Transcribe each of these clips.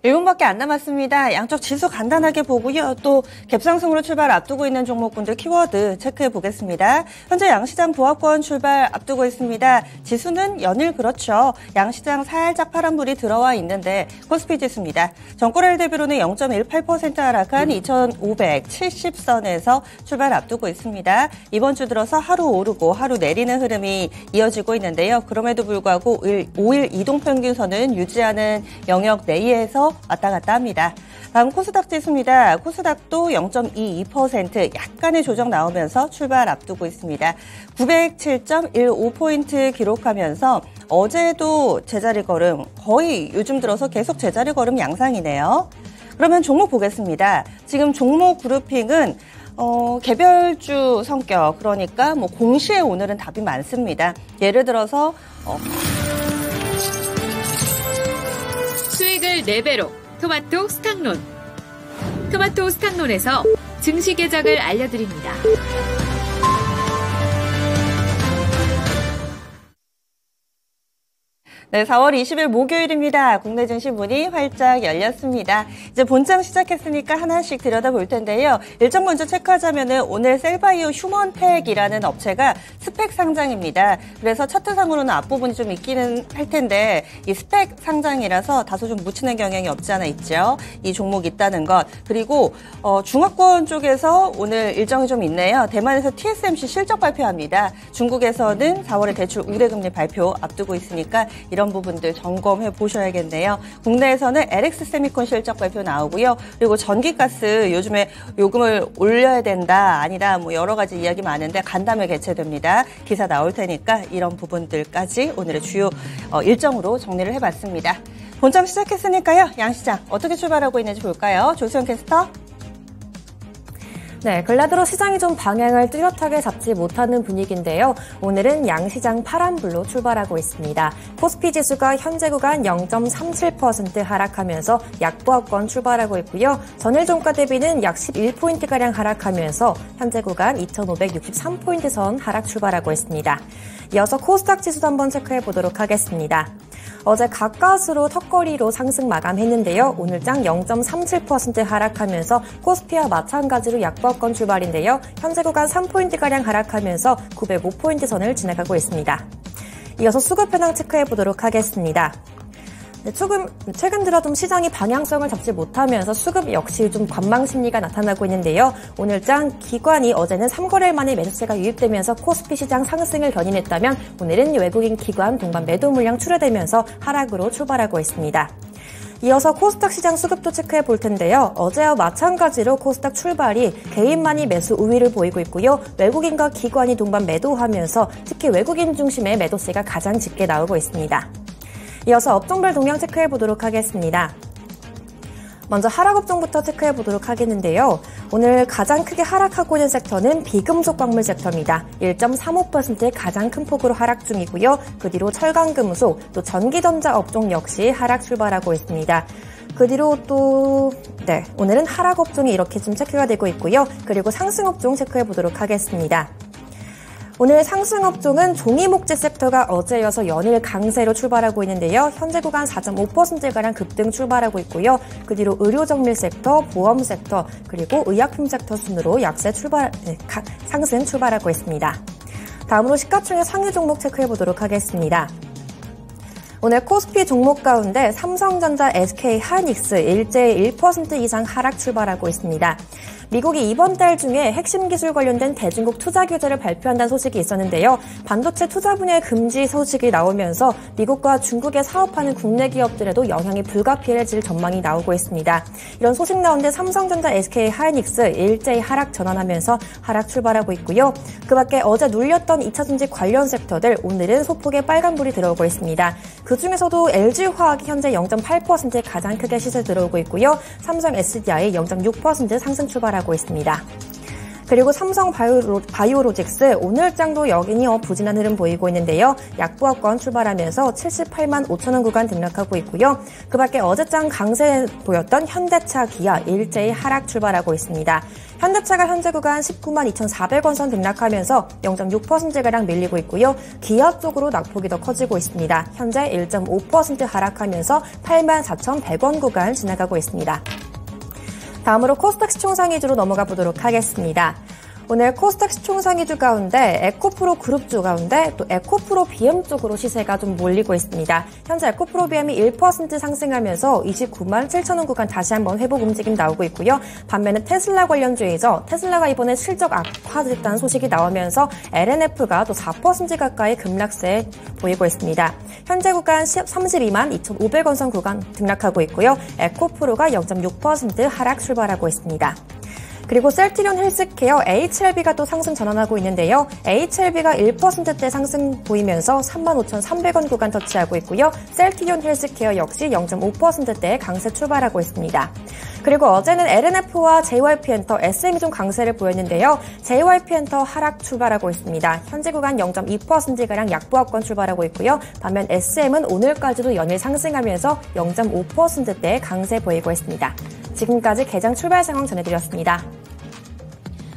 1분밖에 안 남았습니다. 양쪽 지수 간단하게 보고요. 또 갭상승으로 출발 앞두고 있는 종목군들 키워드 체크해 보겠습니다. 현재 양시장 보합권 출발 앞두고 있습니다. 지수는 연일 그렇죠. 양시장 살짝 파란불이 들어와 있는데 코스피 지수입니다. 전고래일 대비로는 0.18% 하락한 2,570선에서 출발 앞두고 있습니다. 이번 주 들어서 하루 오르고 하루 내리는 흐름이 이어지고 있는데요. 그럼에도 불구하고 5일 이동평균선은 유지하는 영역 내에서 왔다 갔다 합니다. 다음 코스닥 지수입니다. 코스닥도 0.22% 약간의 조정 나오면서 출발 앞두고 있습니다. 907.15포인트 기록하면서 어제도 제자리 걸음, 거의 요즘 들어서 계속 제자리 걸음 양상이네요. 그러면 종목 보겠습니다. 지금 종목 그룹핑은 개별주 성격, 그러니까 뭐 공시에 오늘은 답이 많습니다. 예를 들어서 수익을 4배로 토마토 스탁론. 토마토 스탁론에서 증시 계작을 알려드립니다. 네, 4월 20일 목요일입니다. 국내 증시 문이 활짝 열렸습니다. 이제 본장 시작했으니까 하나씩 들여다볼 텐데요. 일정 먼저 체크하자면은 오늘 셀바이오 휴먼텍이라는 업체가 스펙 상장입니다. 그래서 차트상으로는 앞부분이 좀 있기는 할 텐데 이 스펙 상장이라서 다소 좀 묻히는 경향이 없지 않아 있죠. 이 종목 있다는 것. 그리고 중화권 쪽에서 오늘 일정이 좀 있네요. 대만에서 TSMC 실적 발표합니다. 중국에서는 4월에 대출 우대금리 발표 앞두고 있으니까 이런 부분들 점검해 보셔야겠네요. 국내에서는 LX 세미콘 실적 발표 나오고요. 그리고 전기가스 요즘에 요금을 올려야 된다, 아니다, 뭐 여러 가지 이야기 많은데 간담회 개최됩니다. 기사 나올 테니까 이런 부분들까지 오늘의 주요 일정으로 정리를 해봤습니다. 본장 시작했으니까요. 양시장 어떻게 출발하고 있는지 볼까요? 조수영 캐스터. 네, 근래 들어 시장이 좀 방향을 뚜렷하게 잡지 못하는 분위기인데요. 오늘은 양시장 파란불로 출발하고 있습니다. 코스피 지수가 현재 구간 0.37% 하락하면서 약보합권 출발하고 있고요. 전일 종가 대비는 약 11포인트가량 하락하면서 현재 구간 2,563포인트 선 하락 출발하고 있습니다. 이어서 코스닥 지수도 한번 체크해 보도록 하겠습니다. 어제 가까스로 턱걸이로 상승 마감했는데요. 오늘장 0.37% 하락하면서 코스피와 마찬가지로 약보합권 출발인데요. 현재 구간 3포인트가량 하락하면서 905포인트 선을 지나가고 있습니다. 이어서 수급 현황 체크해 보도록 하겠습니다. 네, 최근 들어 좀 시장이 방향성을 잡지 못하면서 수급 역시 좀 관망 심리가 나타나고 있는데요. 오늘장 기관이 어제는 3거래일 만에 매수세가 유입되면서 코스피 시장 상승을 견인했다면 오늘은 외국인 기관 동반 매도 물량 출회되면서 하락으로 출발하고 있습니다. 이어서 코스닥 시장 수급도 체크해 볼 텐데요. 어제와 마찬가지로 코스닥 출발이 개인만이 매수 우위를 보이고 있고요. 외국인과 기관이 동반 매도하면서 특히 외국인 중심의 매도세가 가장 짙게 나오고 있습니다. 이어서 업종별 동향 체크해 보도록 하겠습니다. 먼저 하락업종부터 체크해 보도록 하겠는데요. 오늘 가장 크게 하락하고 있는 섹터는 비금속 광물 섹터입니다. 1.35%의 가장 큰 폭으로 하락 중이고요. 그 뒤로 철강금속, 또 전기전자 업종 역시 하락 출발하고 있습니다. 그 뒤로 오늘은 하락업종이 이렇게 좀 체크가 되고 있고요. 그리고 상승업종 체크해 보도록 하겠습니다. 오늘 상승업종은 종이목재 섹터가 어제 이어서 연일 강세로 출발하고 있는데요. 현재 구간 4.5%가량 급등 출발하고 있고요. 그 뒤로 의료정밀 섹터, 보험 섹터, 그리고 의약품 섹터 순으로 상승 출발하고 있습니다. 다음으로 시가총액 상위 종목 체크해 보도록 하겠습니다. 오늘 코스피 종목 가운데 삼성전자, SK 하이닉스 일제히 1% 이상 하락 출발하고 있습니다. 미국이 이번 달 중에 핵심 기술 관련된 대중국 투자 규제를 발표한다는 소식이 있었는데요. 반도체 투자 분야의 금지 소식이 나오면서 미국과 중국에 사업하는 국내 기업들에도 영향이 불가피해질 전망이 나오고 있습니다. 이런 소식 나오는데 삼성전자, SK 하이닉스 일제히 하락 전환하면서 하락 출발하고 있고요. 그 밖에 어제 눌렸던 2차전지 관련 섹터들 오늘은 소폭의 빨간불이 들어오고 있습니다. 그중에서도 LG화학이 현재 0.8% 가장 크게 시세 들어오고 있고요. 삼성 SDI 0.6% 상승 출발하고 있습니다. 그리고 삼성 바이오로직스 오늘장도 여전히 부진한 흐름 보이고 있는데요. 약보합권 출발하면서 78만 5천 원 구간 등락하고 있고요. 그 밖에 어제장 강세 보였던 현대차, 기아 일제히 하락 출발하고 있습니다. 현대차가 현재 구간 19만 2,400원 선 등락하면서 0.6%가량 밀리고 있고요. 기아 쪽으로 낙폭이 더 커지고 있습니다. 현재 1.5% 하락하면서 8만 4,100원 구간 지나가고 있습니다. 다음으로 코스닥 시총상위주로 넘어가 보도록 하겠습니다. 오늘 코스닥 시총상위주 가운데 에코프로 그룹주 가운데 또 에코프로 BM 쪽으로 시세가 좀 몰리고 있습니다. 현재 에코프로 BM이 1% 상승하면서 29만 7천원 구간 다시 한번 회복 움직임 나오고 있고요. 반면에 테슬라 관련주이죠. 테슬라가 이번에 실적 악화됐다는 소식이 나오면서 LNF가 또 4% 가까이 급락세 보이고 있습니다. 현재 구간 32만 2,500원 선 구간 등락하고 있고요. 에코프로가 0.6% 하락 출발하고 있습니다. 그리고 셀트리온 헬스케어 HLB가 또 상승 전환하고 있는데요. HLB가 1%대 상승 보이면서 35,300원 구간 터치하고 있고요. 셀트리온 헬스케어 역시 0.5%대 강세 출발하고 있습니다. 그리고 어제는 LNF와 JYP엔터, SM이 좀 강세를 보였는데요. JYP엔터 하락 출발하고 있습니다. 현재 구간 0.2%가량 약보합권 출발하고 있고요. 반면 SM은 오늘까지도 연일 상승하면서 0.5%대 강세 보이고 있습니다. 지금까지 개장 출발 상황 전해드렸습니다.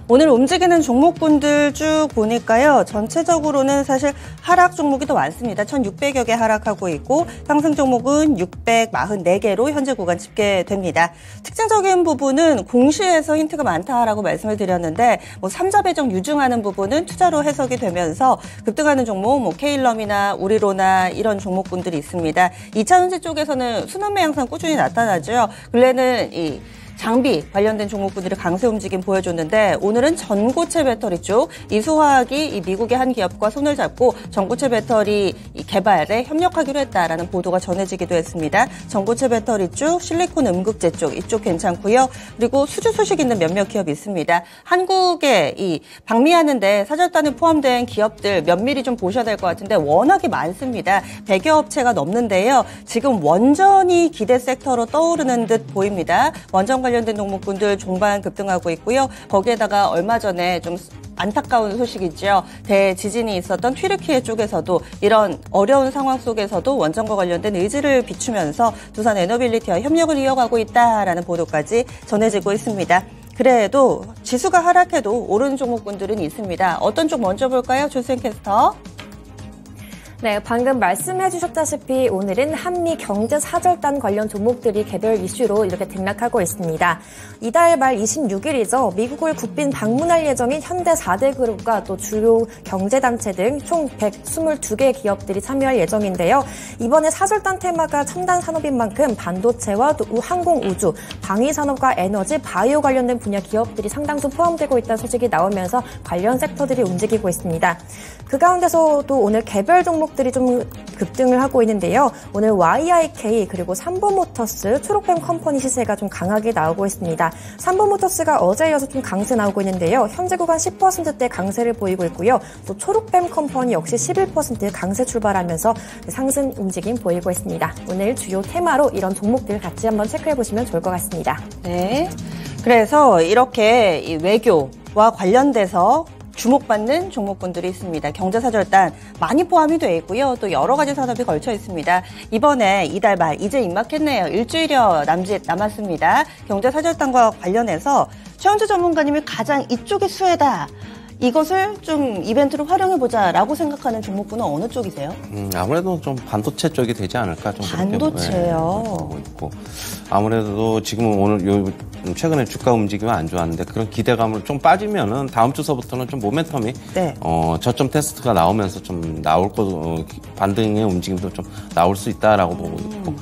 오늘 움직이는 종목군들 쭉 보니까요. 전체적으로는 사실 하락 종목이 더 많습니다. 1,600여 개 하락하고 있고 상승 종목은 644개로 현재 구간 집계됩니다. 특징적인 부분은 공시에서 힌트가 많다라고 말씀을 드렸는데 삼자 배정 유증하는 부분은 투자로 해석이 되면서 급등하는 종목 K럼이나 우리로나 이런 종목군들이 있습니다. 2차전지 쪽에서는 순환매 양상 꾸준히 나타나죠. 근래는 이 장비 관련된 종목군들이 강세 움직임 보여줬는데 오늘은 전고체 배터리 쪽 이수화학이 이 미국의 한 기업과 손을 잡고 전고체 배터리 개발에 협력하기로 했다라는 보도가 전해지기도 했습니다. 전고체 배터리 쪽, 실리콘 음극재 쪽 이쪽 괜찮고요. 그리고 수주 소식 있는 몇몇 기업이 있습니다. 한국에 이 방미하는데 사절단에 포함된 기업들 면밀히 좀 보셔야 될 것 같은데 워낙에 많습니다. 100여 업체가 넘는데요. 지금 원전이 기대 섹터로 떠오르는 듯 보입니다. 원전 관련된 종목군들 종반 급등하고 있고요. 거기에다가 얼마 전에 좀 안타까운 소식이죠. 대지진이 있었던 튀르키예 쪽에서도 이런 어려운 상황 속에서도 원전과 관련된 의지를 비추면서 두산 에너빌리티와 협력을 이어가고 있다라는 보도까지 전해지고 있습니다. 그래도 지수가 하락해도 오르는 종목군들은 있습니다. 어떤 쪽 먼저 볼까요? 조수연 캐스터. 네, 방금 말씀해 주셨다시피 오늘은 한미 경제 사절단 관련 종목들이 개별 이슈로 이렇게 등락하고 있습니다. 이달 말 26일이죠. 미국을 국빈 방문할 예정인 현대 4대 그룹과 또 주요 경제단체 등 총 122개 기업들이 참여할 예정인데요. 이번에 사절단 테마가 첨단 산업인 만큼 반도체와 또 항공 우주, 방위산업과 에너지, 바이오 관련된 분야 기업들이 상당수 포함되고 있다는 소식이 나오면서 관련 섹터들이 움직이고 있습니다. 그 가운데서도 오늘 개별 종목들이 좀 급등을 하고 있는데요. 오늘 YIK 그리고 삼보모터스, 초록뱀 컴퍼니 시세가 좀 강하게 나오고 있습니다. 삼보모터스가 어제 이어서 좀 강세 나오고 있는데요. 현재 구간 10%대 강세를 보이고 있고요. 또 초록뱀 컴퍼니 역시 11% 강세 출발하면서 상승 움직임 보이고 있습니다. 오늘 주요 테마로 이런 종목들 같이 한번 체크해 보시면 좋을 것 같습니다. 네. 그래서 이렇게 이 외교와 관련돼서 주목받는 종목군들이 있습니다. 경제사절단 많이 포함이 돼 있고요. 또 여러 가지 산업이 걸쳐 있습니다. 이번에 이달 말 이제 입막했네요. 일주일여 남았습니다. 경제사절단과 관련해서 최원주 전문가님이 가장 이쪽이 수혜다. 이것을 좀 이벤트로 활용해보자라고 생각하는 종목군은 어느 쪽이세요? 아무래도 좀 반도체 쪽이 되지 않을까 좀 반도체요. 그렇게 보고 있고 아무래도 지금은 오늘 최근에 주가 움직임은 안 좋았는데 그런 기대감을 좀 빠지면은 다음 주서부터는 좀 모멘텀이 네. 저점 테스트가 나오면서 좀 나올 거 반등의 움직임도 좀 나올 수 있다라고 보고 있고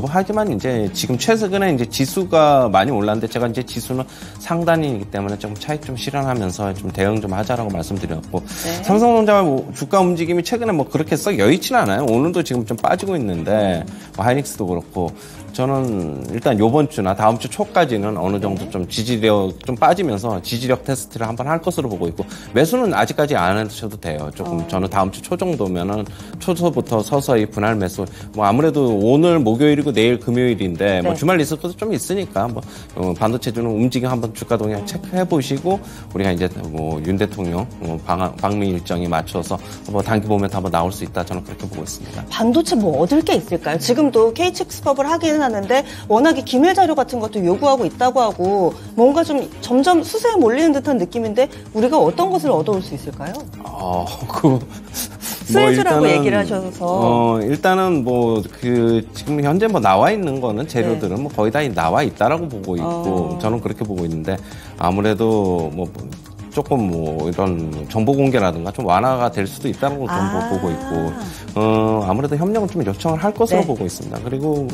하지만 이제 지금 최근에 이제 지수가 많이 올랐는데 제가 이제 지수는 상단이기 때문에 좀 차익 좀 실현하면서 좀 대응 좀 하자라고 말씀드렸고 네. 삼성전자 주가 움직임이 최근에 그렇게 썩 여의치는 않아요. 오늘도 지금 좀 빠지고 있는데 하이닉스도 그렇고 저는 일단 요번 주나 다음 주 초까지는 어느 정도 좀 지지력 좀 빠지면서 지지력 테스트를 한번 할 것으로 보고 있고 매수는 아직까지 안 하셔도 돼요. 조금 저는 다음 주 초 정도면은 초서부터 서서히 분할 매수 아무래도 오늘 목요일이고 내일 금요일인데 네. 주말 리스크도 좀 있으니까 반도체주는 움직임 한번 주가 동향 체크해 보시고 우리가 이제 윤 대통령 방미 일정에 맞춰서 단기 보면 한번 나올 수 있다 저는 그렇게 보고 있습니다. 반도체 얻을 게 있을까요? 지금도 K칩 수급을 하기는 나타났는데 워낙에 기밀 자료 같은 것도 요구하고 있다고 하고 뭔가 좀 점점 수세에 몰리는 듯한 느낌인데 우리가 어떤 것을 얻어올 수 있을까요? 수혜주라고 얘기를 하셔서. 일단은 지금 현재 나와 있는 거는 재료들은 네. 거의 다 나와 있다라고 보고 있고, 저는 그렇게 보고 있는데, 아무래도 조금 이런 정보 공개라든가 좀 완화가 될 수도 있다고 좀 보고 있고, 아무래도 협력을 좀 요청을 할 것으로 네. 보고 있습니다. 그리고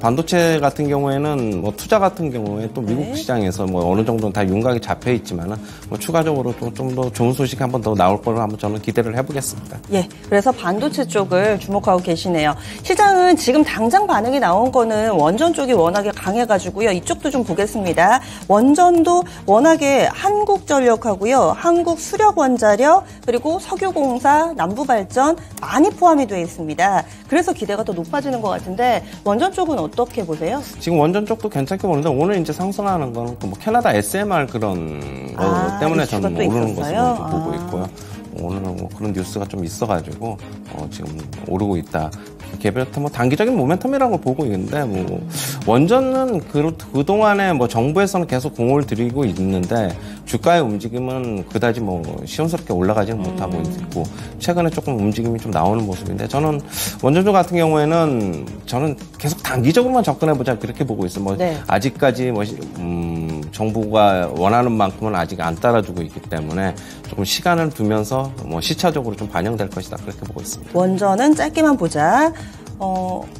반도체 같은 경우에는 투자 같은 경우에 또 미국 네. 시장에서 어느 정도는 다 윤곽이 잡혀 있지만은 추가적으로 또 좀 더 좋은 소식이 한 번 더 나올 거를 한번 저는 기대를 해보겠습니다. 예, 그래서 반도체 쪽을 주목하고 계시네요. 시장은 지금 당장 반응이 나온 거는 원전 쪽이 워낙에 강해가지고요. 이쪽도 좀 보겠습니다. 원전도 워낙에 한국전력하고요, 한국수력원자력 그리고 석유공사, 남부발전 많이 포함이 되어 있습니다. 그래서 기대가 더 높아지는 것 같은데 원전 쪽은 어떻게 보세요? 지금 원전 쪽도 괜찮게 보는데 오늘 이제 상승하는 건 캐나다 SMR 그런 거 때문에 저는 오르는 것으로 보고 있고요. 오늘은 그런 뉴스가 좀 있어가지고 지금 오르고 있다. 개별 단기적인 모멘텀이라고 보고 있는데 원전은 그동안에 정부에서는 계속 공을 들이고 있는데 주가의 움직임은 그다지 시원스럽게 올라가지는 못하고 있고 최근에 조금 움직임이 좀 나오는 모습인데 저는 원전주 같은 경우에는 저는 계속 단기적으로만 접근해보자 그렇게 보고 있어요. 네. 아직까지 정부가 원하는 만큼은 아직 안 따라주고 있기 때문에 조금 시간을 두면서 시차적으로 좀 반영될 것이다 그렇게 보고 있습니다. 원전은 짧게만 보자.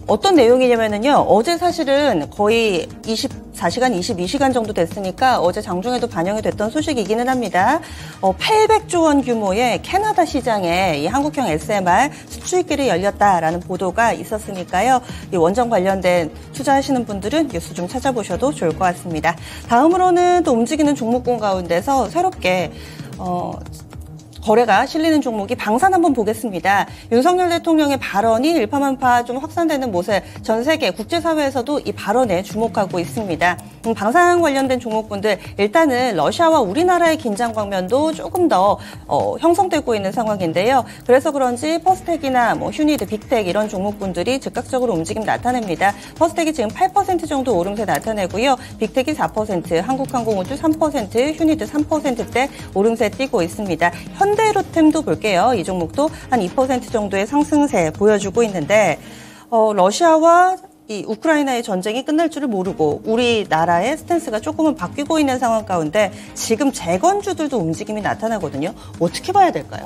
어떤 내용이냐면요. 어제 사실은 거의 24시간, 22시간 정도 됐으니까 어제 장중에도 반영이 됐던 소식이기는 합니다. 800조 원 규모의 캐나다 시장에 이 한국형 SMR 수출길이 열렸다라는 보도가 있었으니까요. 이 원전 관련된 투자하시는 분들은 뉴스 좀 찾아보셔도 좋을 것 같습니다. 다음으로는 또 움직이는 종목군 가운데서 새롭게 거래가 실리는 종목이 방산 한번 보겠습니다. 윤석열 대통령의 발언이 일파만파 좀 확산되는 모습 전 세계 국제사회에서도 이 발언에 주목하고 있습니다. 방산 관련된 종목군들 일단은 러시아와 우리나라의 긴장 광면도 조금 더 형성되고 있는 상황인데요. 그래서 그런지 퍼스텍이나 휴니드, 빅텍 이런 종목군들이 즉각적으로 움직임 나타냅니다. 퍼스텍이 지금 8% 정도 오름세 나타내고요. 빅텍이 4%, 한국항공우주 3%, 휴니드 3%대 오름세 띄고 있습니다. 현대로템도 볼게요. 이 종목도 한 2% 정도의 상승세 보여주고 있는데 러시아와 이 우크라이나의 전쟁이 끝날 줄을 모르고 우리나라의 스탠스가 조금은 바뀌고 있는 상황 가운데 지금 재건주들도 움직임이 나타나거든요. 어떻게 봐야 될까요?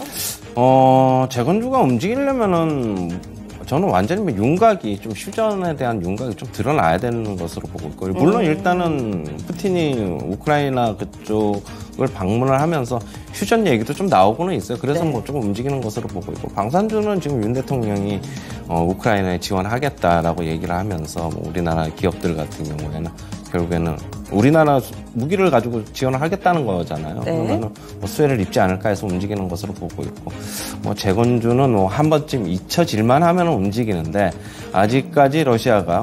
재건주가 움직이려면은 저는 완전히 윤곽이 좀 휴전에 대한 윤곽이 좀 드러나야 되는 것으로 보고 있고 물론 일단은 푸틴이 우크라이나 그쪽을 방문을 하면서 휴전 얘기도 좀 나오고는 있어요. 그래서 네. 조금 움직이는 것으로 보고 있고 방산주는 지금 윤 대통령이 우크라이나에 지원하겠다라고 얘기를 하면서 우리나라 기업들 같은 경우에는 결국에는 우리나라 무기를 가지고 지원을 하겠다는 거잖아요. 네. 그러면 수혜를 입지 않을까 해서 움직이는 것으로 보고 있고 재건주는 한 번쯤 잊혀질만 하면 움직이는데 아직까지 러시아가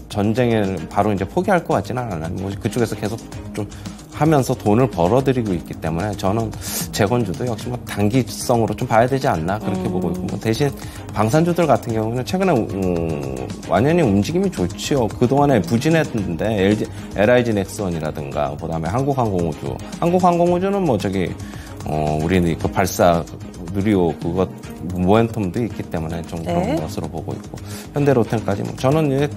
전쟁을 바로 이제 포기할 것 같지는 않아요. 그쪽에서 계속 좀 하면서 돈을 벌어들이고 있기 때문에 저는 재건주도 역시 단기성으로 좀 봐야 되지 않나 그렇게 보고 있고 대신 방산주들 같은 경우는 최근에 완전히 움직임이 좋지요. 그동안에 부진했는데 LIG 넥스원이라든가 그다음에 한국항공우주는 우리는 그 발사 누리호 그것 모멘텀도 있기 때문에 좀 그런 네. 것으로 보고 있고 현대로템까지 저는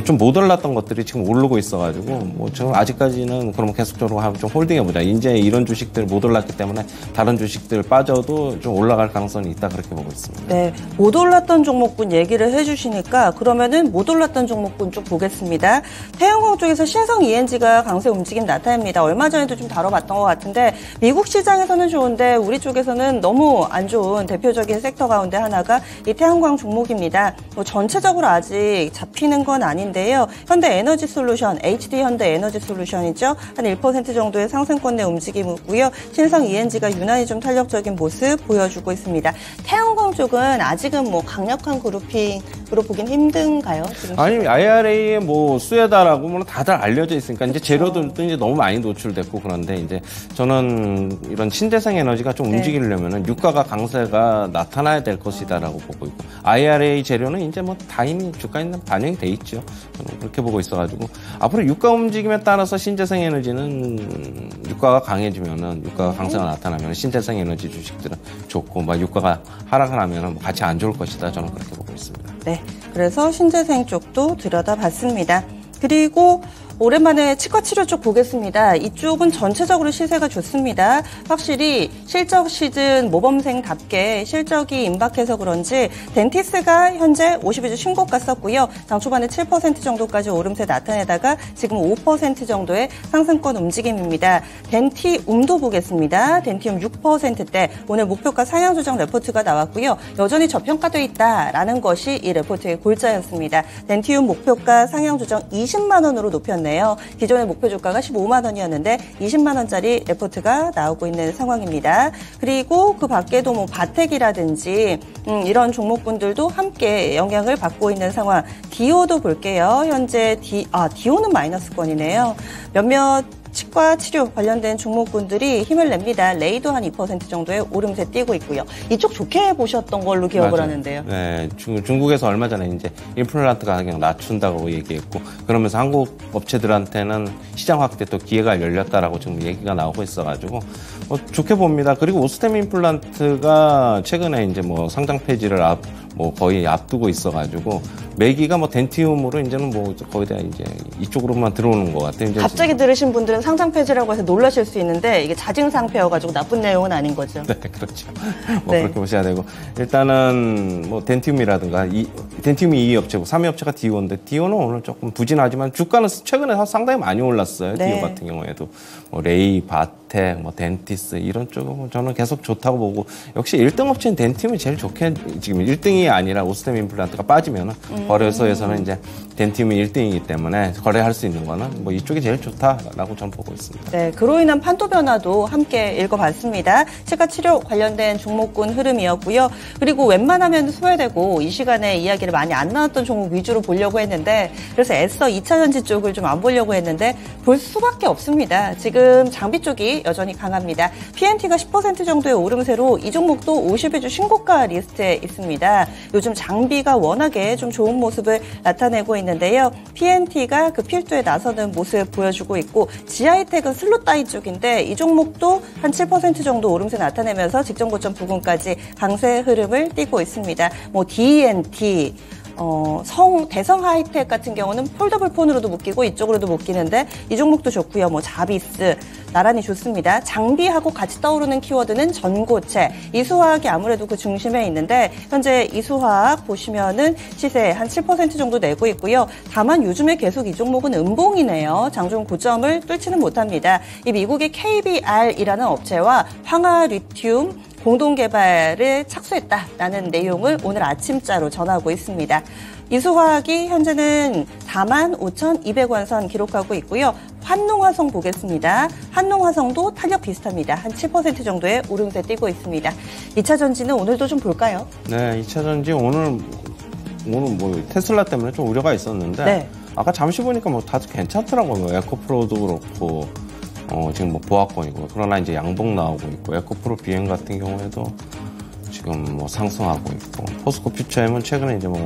좀 못 올랐던 것들이 지금 오르고 있어가지고 저는 아직까지는 그럼 계속적으로 좀 홀딩해보자. 이제 이런 주식들 못 올랐기 때문에 다른 주식들 빠져도 좀 올라갈 가능성이 있다 그렇게 보고 있습니다. 네, 못 올랐던 종목군 얘기를 해주시니까 그러면은 못 올랐던 종목군 쭉 보겠습니다. 태양광 쪽에서 신성 ENG가 강세 움직임 나타냅니다. 얼마 전에도 좀 다뤄봤던 것 같은데 미국 시장에서는 좋은데 우리 쪽에서는 너무 안 좋은 대표적인 섹터 가운데 하나가 이 태양광 종목입니다. 전체적으로 아직 잡히는 건 아닌데요. 현대에너지솔루션, HD 현대에너지솔루션이죠. 한 1% 정도의 상승권 내 움직임이고요. 신성 ENG가 유난히 좀 탄력적인 모습 보여주고 있습니다. 태양광 쪽은 아직은 강력한 그룹핑 종목으로 보긴 힘든가요? 지금 아니, IRA의 뭐 수혜다라고 뭐 다들 알려져 있으니까 이제 재료들도 이제 너무 많이 노출됐고 그런데 이제 저는 이런 신재생 에너지가 좀 움직이려면은 유가가 강세가 나타나야 될 것이다라고 보고 있고 IRA 재료는 이제 뭐 다 이미 주가에 반영이 돼 있죠. 저는 그렇게 보고 있어가지고 앞으로 유가 움직임에 따라서 신재생 에너지는 유가가 강해지면은 유가가 강세가 나타나면 신재생 에너지 주식들은 좋고 막 유가가 하락을 하면은 뭐 같이 안 좋을 것이다. 저는 그렇게 보고 있습니다. 네, 그래서 신재생 쪽도 들여다봤습니다. 그리고 오랜만에 치과 치료 쪽 보겠습니다. 이쪽은 전체적으로 시세가 좋습니다. 확실히 실적 시즌 모범생답게 실적이 임박해서 그런지 덴티스가 현재 52주 신고가 썼고요. 장 초반에 7% 정도까지 오름세 나타내다가 지금 5% 정도의 상승권 움직임입니다. 덴티움도 보겠습니다. 덴티움 6%대 오늘 목표가 상향 조정 레포트가 나왔고요. 여전히 저평가돼 있다라는 것이 이 레포트의 골자였습니다. 덴티움 목표가 상향 조정 20만 원으로 높였네요. 기존의 목표 주가가 15만 원이었는데 20만 원짜리 레포트가 나오고 있는 상황입니다. 그리고 그 밖에도 뭐 바텍이라든지 이런 종목군들도 함께 영향을 받고 있는 상황. 디오도 볼게요. 현재 디오는 마이너스권이네요. 몇몇 치과 치료 관련된 종목군들이 힘을 냅니다. 레이도 한 2% 정도의 오름세 띄고 있고요. 이쪽 좋게 보셨던 걸로 기억을 맞아요. 하는데요. 네, 중국에서 얼마 전에 이제 임플란트 가격 낮춘다고 얘기했고 그러면서 한국 업체들한테는 시장 확대 또 기회가 열렸다라고 지금 얘기가 나오고 있어가지고 좋게 봅니다. 그리고 오스템 임플란트가 최근에 이제 뭐 상장 폐지를 거의 앞두고 있어가지고 매기가 뭐 덴티움으로 이제는 뭐 거의 다 이제 이쪽으로만 들어오는 것 같아요. 이제 갑자기 들으신 분들은 상장 폐지라고 해서 놀라실 수 있는데 이게 자진 상폐여가지고 나쁜 내용은 아닌 거죠. 네, 그렇죠. 네. 그렇게 보셔야 되고 일단은 뭐 덴티움이라든가 덴티움이 2위 업체고 3위 업체가 디오인데 디오는 오늘 조금 부진하지만 주가는 최근에 상당히 많이 올랐어요. 네. 디오 같은 경우에도 뭐 레이, 바텍, 뭐 덴티스 이런 쪽은 저는 계속 좋다고 보고 역시 1등 업체인 덴티움이 제일 좋게 지금 1등이 아니라 오스템 임플란트가 빠지면은 거래소에서는 이제 덴티움이 1등이기 때문에 거래할 수 있는 거는 뭐 이쪽이 제일 좋다라고 저는 보고 있습니다. 네, 그로 인한 판도 변화도 함께 읽어봤습니다. 치과 치료 관련된 종목군 흐름이었고요. 그리고 웬만하면 소외되고 이 시간에 이야기를 많이 안 나왔던 종목 위주로 보려고 했는데 그래서 애써 2차전지 쪽을 좀 안 보려고 했는데 볼 수밖에 없습니다. 지금 장비 쪽이 여전히 강합니다. PNT가 10% 정도의 오름세로 이 종목도 52주 신고가 리스트에 있습니다. 요즘 장비가 워낙에 좀 좋은 모습을 나타내고 있는데요. PNT가 그 필두에 나서는 모습 보여주고 있고 GI텍은 슬롯 따위 쪽인데 이 종목도 한 7% 정도 오름세 나타내면서 직전 고점 부근까지 강세 흐름을 띠고 있습니다. 뭐 DNT 대성 하이텍 같은 경우는 폴더블 폰으로도 묶이고 이쪽으로도 묶이는데 이 종목도 좋고요. 뭐 자비스 나란히 좋습니다. 장비하고 같이 떠오르는 키워드는 전고체, 이수화학이 아무래도 그 중심에 있는데 현재 이수화학 보시면은 시세 한 7% 정도 내고 있고요. 다만 요즘에 계속 이 종목은 음봉이네요. 장중 고점을 뚫지는 못합니다. 이 미국의 KBR이라는 업체와 황화 리튬 공동 개발에 착수했다라는 내용을 오늘 아침자로 전하고 있습니다. 이수화학이 현재는 45,200원 선 기록하고 있고요. 환농화성 보겠습니다. 환농화성도 탄력 비슷합니다. 한 7% 정도의 오름세 띄고 있습니다. 2차 전지는 오늘도 좀 볼까요? 네, 2차 전지 오늘 뭐 테슬라 때문에 좀 우려가 있었는데 네. 아까 잠시 보니까 뭐 다들 괜찮더라고요. 에코프로도 그렇고 지금 뭐 보합권이고 그러나 이제 양봉 나오고 있고 에코프로 비행 같은 경우에도 지금 뭐 상승하고 있고 포스코 퓨처엠은 최근에 이제 뭐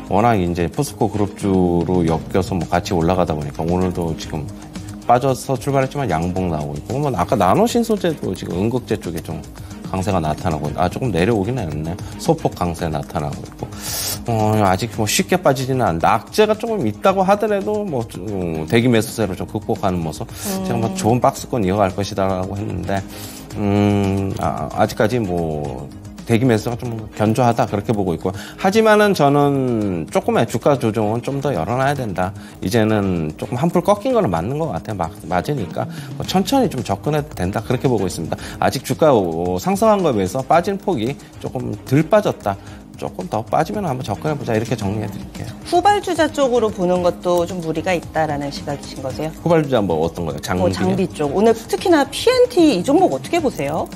워낙 이제 포스코 그룹주로 엮여서 뭐 같이 올라가다 보니까 오늘도 지금 빠져서 출발했지만 양봉 나오고 있고 뭐 아까 나노신소재도 지금 응급제 쪽에 좀 강세가 나타나고 조금 내려오긴 했네. 소폭 강세 나타나고 있고 아직 뭐 쉽게 빠지지는 않는다. 악재가 조금 있다고 하더라도 뭐 대기 매수세로 좀 극복하는 모습. 제가 뭐 좋은 박스권 이어갈 것이다라고 했는데 아직까지 뭐 대기 매수가 좀 견조하다 그렇게 보고 있고 하지만은 저는 조금의 주가 조정은 좀 더 열어놔야 된다. 이제는 조금 한풀 꺾인 거는 맞는 것 같아요. 맞으니까 천천히 좀 접근해도 된다 그렇게 보고 있습니다. 아직 주가 상승한 거에 비해서 빠진 폭이 조금 덜 빠졌다. 조금 더 빠지면 한번 접근해보자 이렇게 정리해드릴게요. 후발주자 쪽으로 보는 것도 좀 무리가 있다라는 시각이신 거세요? 후발주자 뭐 어떤 거요? 장비? 장비 쪽. 오늘 특히나 PNT 이 종목 어떻게 보세요?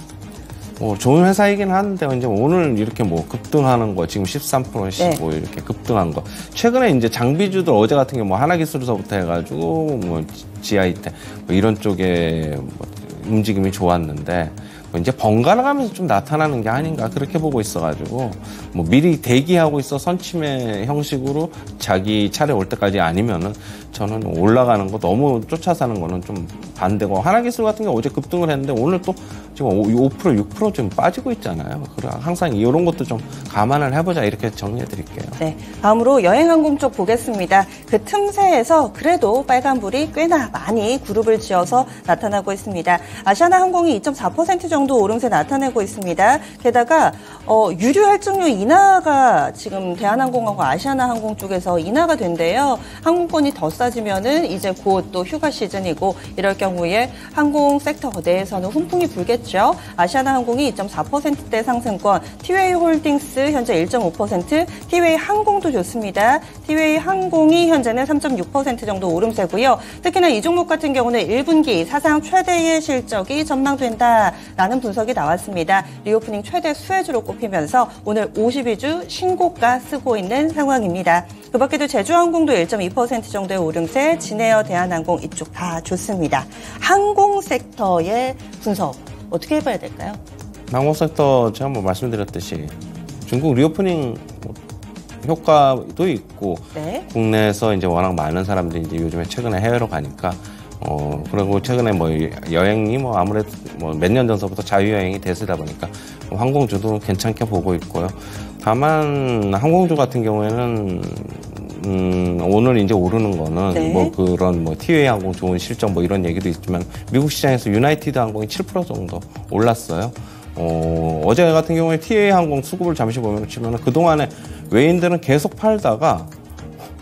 좋은 회사이긴 한데 이제 오늘 이렇게 뭐 급등하는 거 지금 13%씩 네. 뭐 이렇게 급등한 거 최근에 이제 장비주들 어제 같은 경우 뭐 하나기술서부터 해가지고 뭐 GI텍 뭐 이런 쪽에 뭐 움직임이 좋았는데 이제 번갈아 가면서 좀 나타나는 게 아닌가 그렇게 보고 있어가지고 뭐 미리 대기하고 있어 선침의 형식으로 자기 차례 올 때까지 아니면은 저는 올라가는 거 너무 쫓아 사는 거는 좀 반대고 하나기술 같은 경우 어제 급등을 했는데 오늘 또 지금 5% 6% 좀 빠지고 있잖아요. 그래 항상 이런 것도 좀 감안을 해보자 이렇게 정리해 드릴게요. 네, 다음으로 여행항공 쪽 보겠습니다. 그 틈새에서 그래도 빨간불이 꽤나 많이 그룹을 지어서 나타나고 있습니다. 아시아나항공이 2.4% 정도 오름세 나타내고 있습니다. 게다가 유류 할증료 인하가 지금 대한항공하고 아시아나항공 쪽에서 인하가 된대요. 항공권이 더 싸지면은 이제 곧 또 휴가 시즌이고 이럴 경우에 항공 섹터 내에서는 훈풍이 불겠죠. 아시아나항공이 2.4%대 상승권, 티웨이 홀딩스 현재 1.5%, 티웨이 항공도 좋습니다. 티웨이 항공이 현재는 3.6% 정도 오름세고요. 특히나 이 종목 같은 경우는 1분기 사상 최대의 실적이 전망된다라는 분석이 나왔습니다. 리오프닝 최대 수혜주로 꼽히면서 오늘 52주 신고가 쓰고 있는 상황입니다. 그 밖에도 제주항공도 1.2% 정도의 오름세, 진에어, 대한항공 이쪽 다 좋습니다. 항공 섹터의 분석 어떻게 해봐야 될까요? 항공 섹터 제가 뭐 말씀드렸듯이 중국 리오프닝 효과도 있고 네. 국내에서 이제 워낙 많은 사람들이 이제 요즘에 최근에 해외로 가니까 그리고 최근에 뭐 여행이 뭐 아무래도 뭐 몇 년 전서부터 자유여행이 대세다 보니까 항공주도 괜찮게 보고 있고요. 다만 항공주 같은 경우에는 오늘 이제 오르는 거는 네. 뭐 그런 뭐 티웨이 항공 좋은 실적 뭐 이런 얘기도 있지만 미국 시장에서 유나이티드 항공이 7% 정도 올랐어요. 어제 같은 경우에 티웨이 항공 수급을 잠시 보면 치면은 그동안에 외인들은 계속 팔다가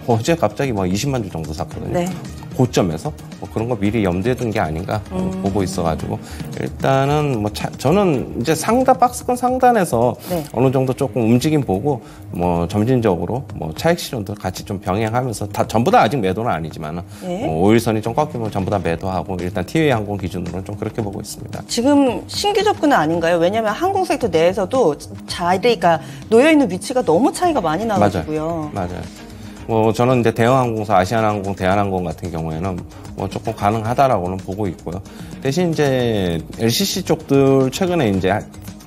어제 갑자기 막 20만 주 정도 샀거든요. 네. 고점에서 뭐 그런 거 미리 염두에 둔 게 아닌가 보고 있어가지고 일단은 뭐 저는 이제 박스권 상단에서 네. 어느 정도 조금 움직임 보고 뭐 점진적으로 뭐 차익 실현도 같이 좀 병행하면서 다 전부 다 아직 매도는 아니지만 네. 5일선이 좀 꺾이면 전부 다 매도하고 일단 티웨이 항공 기준으로는 좀 그렇게 보고 있습니다. 지금 신규 접근은 아닌가요? 왜냐하면 항공 섹터 내에서도 자리가 놓여있는 위치가 너무 차이가 많이 나가지고요. 맞아요. 뭐 저는 이제 대형항공사 아시아나항공, 대한항공 같은 경우에는 뭐 조금 가능하다라고는 보고 있고요. 대신 이제 LCC 쪽들 최근에 이제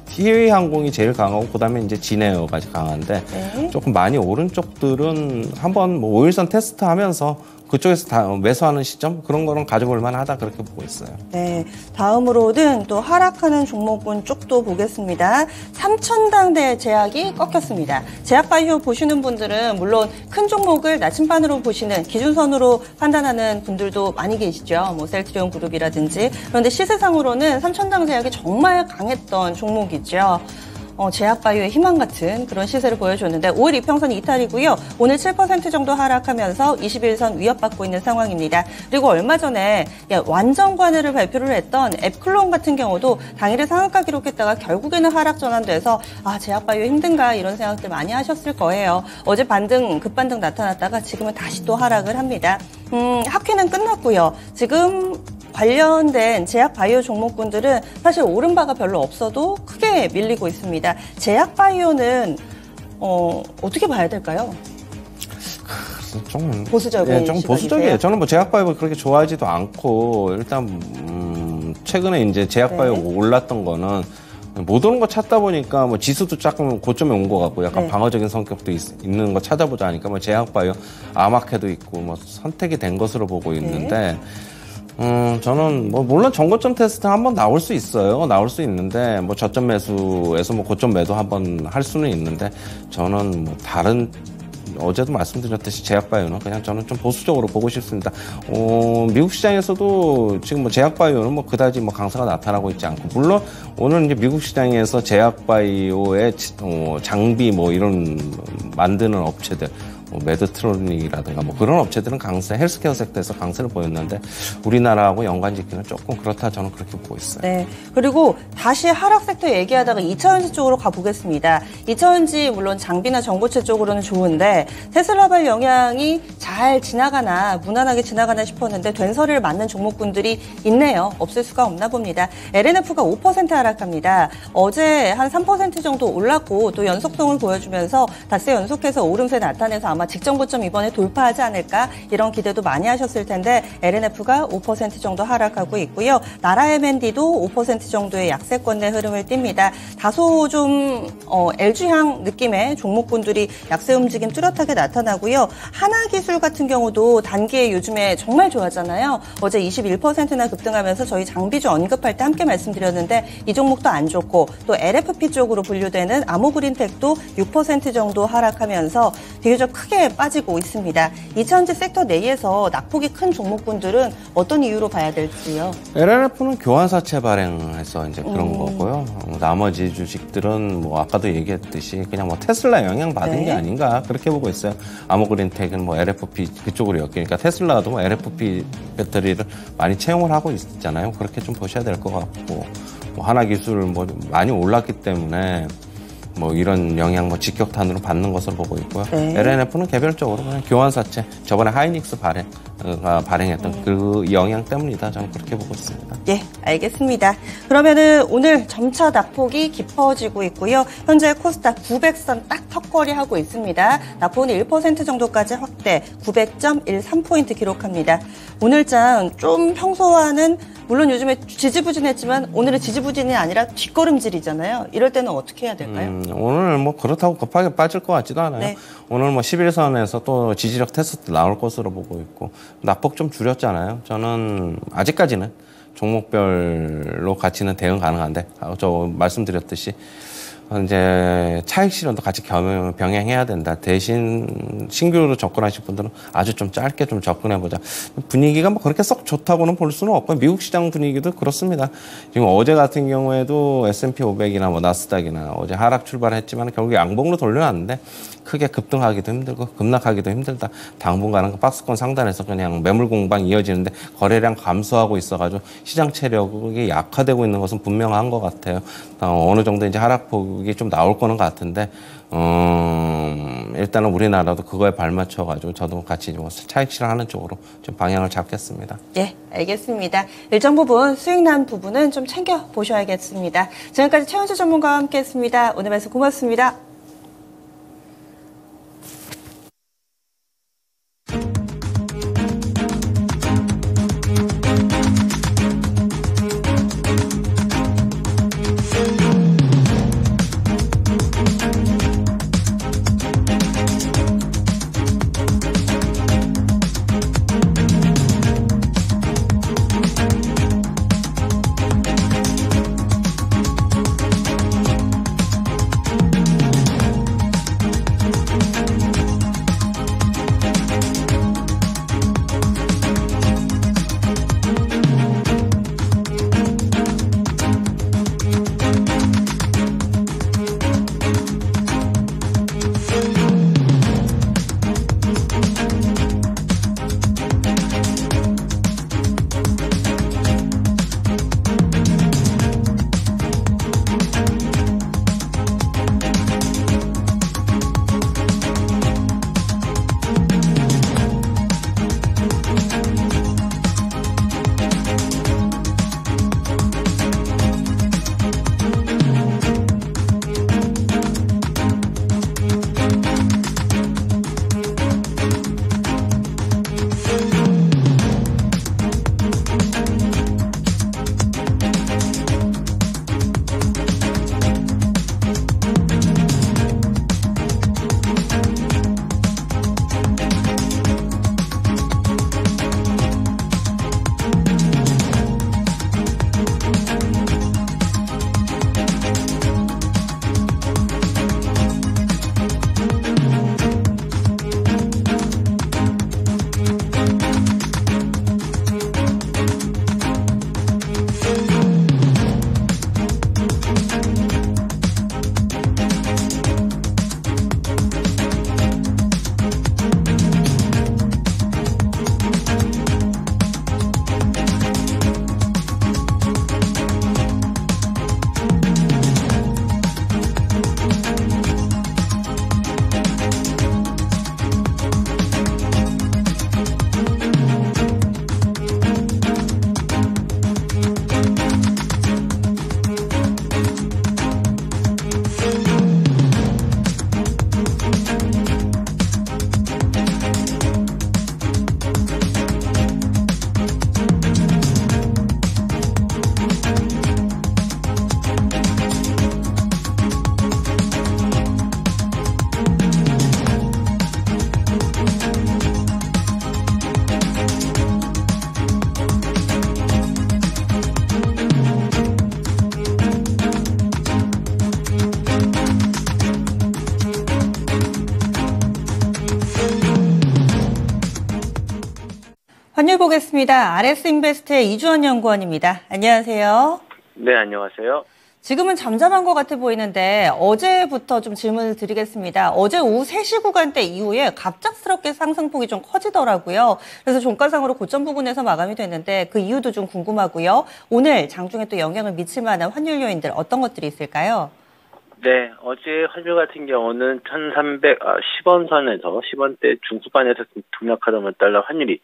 티웨이 항공이 제일 강하고 그다음에 이제 진에어까지 강한데 네. 조금 많이 오른 쪽들은 한번 뭐 5일선 테스트하면서 그쪽에서 다 매수하는 시점 그런 거는 가져볼 만하다 그렇게 보고 있어요. 네, 다음으로는 또 하락하는 종목군 쪽도 보겠습니다. 삼천당대 제약이 꺾였습니다. 제약바이오 보시는 분들은 물론 큰 종목을 나침반으로 보시는 기준선으로 판단하는 분들도 많이 계시죠. 뭐 셀트리온 그룹이라든지. 그런데 시세상으로는 삼천당 제약이 정말 강했던 종목이죠. 제약바이오의 희망 같은 그런 시세를 보여줬는데 5일 이평선 이탈이고요. 오늘 7% 정도 하락하면서 21선 위협받고 있는 상황입니다. 그리고 얼마 전에 완전 관해를 발표를 했던 앱클론 같은 경우도 당일에 상한가 기록했다가 결국에는 하락 전환돼서 제약바이오 힘든가 이런 생각들 많이 하셨을 거예요. 어제 급반등 나타났다가 지금은 다시 또 하락을 합니다. 학회는 끝났고요. 지금 관련된 제약바이오 종목군들은 사실 오른 바가 별로 없어도 크게 밀리고 있습니다. 제약바이오는 어떻게 봐야 될까요? 좀 보수적인 좀 보수적이에요. 저는 뭐 제약바이오 그렇게 좋아하지도 않고 일단 최근에 이제 제약바이오 네. 올랐던 거는 못 오는 거 찾다 보니까 뭐 지수도 조금 고점에 온 것 같고 약간 네. 방어적인 성격도 있는 거 찾아보자 하니까 뭐 제약바이오 아마케도 있고 뭐 선택이 된 것으로 보고 있는데 저는 뭐 물론 전고점 테스트 한번 나올 수 있어요. 나올 수 있는데 뭐 저점 매수에서 뭐 고점 매도 한번 할 수는 있는데 저는 뭐 다른 어제도 말씀드렸듯이 제약바이오는 그냥 저는 좀 보수적으로 보고 싶습니다. 미국 시장에서도 지금 뭐 제약바이오는 뭐 그다지 뭐 강세가 나타나고 있지 않고 물론 오늘 이제 미국 시장에서 제약바이오의 장비 뭐 이런 만드는 업체들 뭐 메드트로닉이라든가 뭐 그런 업체들은 헬스케어 섹터에서 강세를 보였는데 우리나라하고 연관짓기는 조금 그렇다 저는 그렇게 보고 있어요. 네. 그리고 다시 하락 섹터 얘기하다가 2차전지 쪽으로 가보겠습니다. 2차전지 물론 장비나 전고체 쪽으로는 좋은데 테슬라발 영향이 잘 지나가나 무난하게 지나가나 싶었는데 된서리를 맞는 종목군들이 있네요. 없을 수가 없나 봅니다. LNF가 5% 하락합니다. 어제 한 3% 정도 올랐고 또 연속성을 보여주면서 닷새 연속해서 오름세 나타내서 아마 직전 고점 이번에 돌파하지 않을까 이런 기대도 많이 하셨을 텐데 LNF가 5% 정도 하락하고 있고요. 나라 M&D도 5% 정도의 약세권 내 흐름을 띱니다. 다소 좀 LG향 느낌의 종목군들이 약세 움직임 뚜렷하게 나타나고요. 하나기술 같은 경우도 단기에 요즘에 정말 좋아하잖아요. 어제 21%나 급등하면서 저희 장비주 언급할 때 함께 말씀드렸는데 이 종목도 안 좋고 또 LFP 쪽으로 분류되는 아모그린텍도 6% 정도 하락하면서 비교적 크게 빠지고 있습니다. 2차전지 섹터 내에서 낙폭이 큰 종목군들은 어떤 이유로 봐야 될지요? LNF는 교환사채 발행해서 이제 그런 거고요. 나머지 주식들은 뭐 아까도 얘기했듯이 그냥 뭐 테슬라 영향 받은 게 아닌가 그렇게 보고 있어요. 아모그린텍은 뭐 LFP 그쪽으로 엮이니까 테슬라도 뭐 LFP 배터리를 많이 채용을 하고 있잖아요. 그렇게 좀 보셔야 될 것 같고 뭐 하나기술 뭐 많이 올랐기 때문에 뭐 이런 영향 뭐 직격탄으로 받는 것으로 보고 있고요. LNF는 개별적으로 그냥 교환사채 저번에 하이닉스 발행했던 그 영향 때문이다. 저는 그렇게 보고 있습니다. 예, 알겠습니다. 그러면은 오늘 점차 낙폭이 깊어지고 있고요. 현재 코스닥 900선 딱 턱걸이 하고 있습니다. 낙폭은 1% 정도까지 확대, 900.13포인트 기록합니다. 오늘장 좀 평소와는 물론 요즘에 지지부진했지만 오늘은 지지부진이 아니라 뒷걸음질이잖아요. 이럴 때는 어떻게 해야 될까요? 오늘 뭐 그렇다고 급하게 빠질 것 같지도 않아요. 네. 오늘 뭐 11선에서 또 지지력 테스트 나올 것으로 보고 있고 낙폭 좀 줄였잖아요. 저는 아직까지는 종목별로 가치는 대응 가능한데 저 말씀드렸듯이 이제 차익 실현도 같이 병행해야 된다. 대신 신규로 접근하실 분들은 아주 좀 짧게 좀 접근해보자. 분위기가 뭐 그렇게 썩 좋다고는 볼 수는 없고 미국 시장 분위기도 그렇습니다. 지금 어제 같은 경우에도 S&P 500이나 뭐 나스닥이나 어제 하락 출발했지만 결국 양봉으로 돌려놨는데 크게 급등하기도 힘들고 급락하기도 힘들다. 당분간은 그 박스권 상단에서 그냥 매물 공방 이어지는데 거래량 감소하고 있어가지고 시장 체력이 약화되고 있는 것은 분명한 것 같아요. 어느 정도 이제 하락폭이 좀 나올 거는 같은데 일단은 우리나라도 그거에 발맞춰가지고 저도 같이 뭐 차익 실현하는 쪽으로 좀 방향을 잡겠습니다. 예, 알겠습니다. 일정 부분 수익 난 부분은 좀 챙겨 보셔야겠습니다. 지금까지 최원주 전문가와 함께했습니다. 오늘 말씀 고맙습니다. 오늘 보겠습니다. RS인베스트의 이주원 연구원입니다. 안녕하세요. 네, 안녕하세요. 지금은 잠잠한 것 같아 보이는데 어제부터 좀 질문을 드리겠습니다. 어제 오후 3시 구간대 이후에 갑작스럽게 상승폭이 좀 커지더라고요. 그래서 종가상으로 고점 부근에서 마감이 됐는데 그 이유도 좀 궁금하고요. 오늘 장중에 또 영향을 미칠 만한 환율 요인들 어떤 것들이 있을까요? 네, 어제 환율 같은 경우는 1,310원 선에서 10원대 중후반에서 등락하던 원 달러 환율이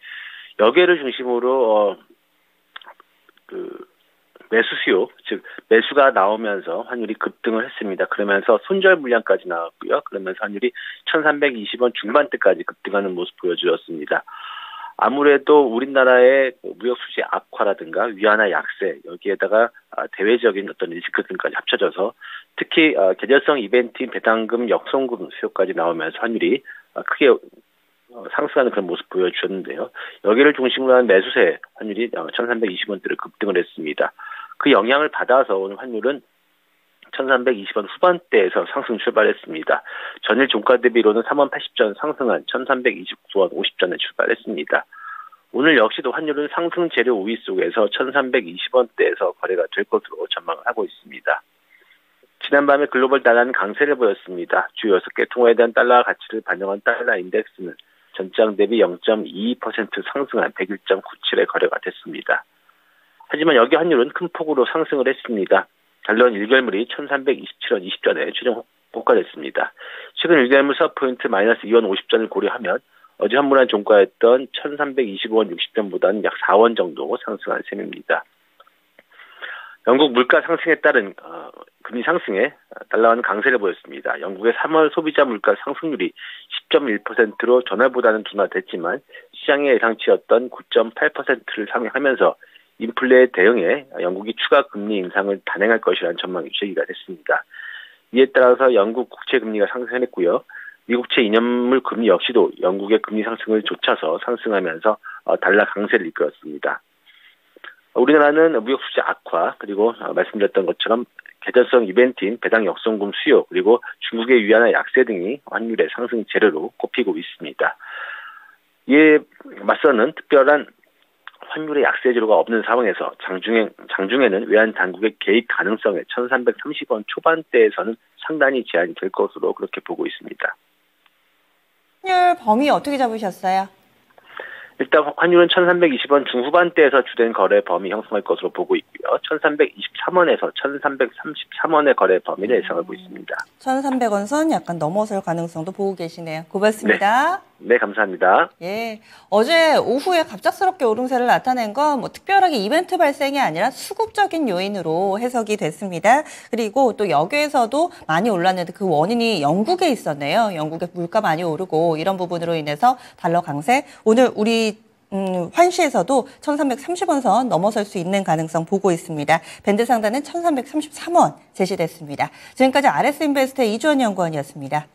여기를 중심으로 매수 수요, 즉 매수가 나오면서 환율이 급등을 했습니다. 그러면서 손절 물량까지 나왔고요. 그러면서 환율이 1,320원 중반대까지 급등하는 모습 보여주었습니다. 아무래도 우리나라의 무역 수지 악화라든가 위안화 약세, 여기에다가 대외적인 어떤 리스크 등까지 합쳐져서 특히 계절성 이벤트인 배당금, 역송금 수요까지 나오면서 환율이 크게 상승하는 그런 모습 보여주셨는데요. 여기를 중심으로 한 매수세 환율이 1,320원대를 급등을 했습니다. 그 영향을 받아서 오늘 환율은 1,320원 후반대에서 상승 출발했습니다. 전일 종가 대비로는 3원 80전 상승한 1,329원 50전에 출발했습니다. 오늘 역시도 환율은 상승 재료 우위 속에서 1,320원대에서 거래가 될 것으로 전망을 하고 있습니다. 지난밤에 글로벌 달러는 강세를 보였습니다. 주요 6개 통화에 대한 달러 가치를 반영한 달러 인덱스는 전장 대비 0.22% 상승한 101.97에 거래가 됐습니다. 하지만 여기 환율은 큰 폭으로 상승을 했습니다. 달러는 1결물이 1,327원 20전에 최종 고가됐습니다. 최근 1결물 스왑포인트 마이너스 2원 50전을 고려하면 어제 환물한 종가였던 1,325원 60전보다는 약 4원 정도 상승한 셈입니다. 영국 물가 상승에 따른 금리 상승에 달러는 강세를 보였습니다. 영국의 3월 소비자 물가 상승률이 10.1%로 전월보다는 둔화됐지만 시장의 예상치였던 9.8%를 상회하면서 인플레에 대응해 영국이 추가 금리 인상을 단행할 것이라는 전망이 제기가 됐습니다. 이에 따라서 영국 국채 금리가 상승했고요. 미국채 2년물 금리 역시도 영국의 금리 상승을 좇아서 상승하면서 달러 강세를 이끌었습니다. 우리나라는 무역 수지 악화, 그리고 말씀드렸던 것처럼 계절성 이벤트인 배당 역송금 수요, 그리고 중국의 위안화 약세 등이 환율의 상승 재료로 꼽히고 있습니다. 이에 맞서는 특별한 환율의 약세 재료가 없는 상황에서 장중에는 외환 당국의 개입 가능성에 1,330원 초반대에서는 상당히 제한이 될 것으로 그렇게 보고 있습니다. 환율 범위 어떻게 잡으셨어요? 일단 환율은 1,320원 중후반대에서 주된 거래 범위 형성할 것으로 보고 있고요. 1,323원에서 1,333원의 거래 범위를 예상하고 있습니다. 1,300원 선 약간 넘어설 가능성도 보고 계시네요. 고맙습니다. 네, 감사합니다. 예, 어제 오후에 갑작스럽게 오름세를 나타낸 건 뭐 특별하게 이벤트 발생이 아니라 수급적인 요인으로 해석이 됐습니다. 그리고 또 여기에서도 많이 올랐는데 그 원인이 영국에 있었네요. 영국의 물가 많이 오르고 이런 부분으로 인해서 달러 강세. 오늘 우리 환시에서도 1,330원 선 넘어설 수 있는 가능성 보고 있습니다. 밴드 상단은 1,333원 제시됐습니다. 지금까지 RS인베스트의 이주원 연구원이었습니다.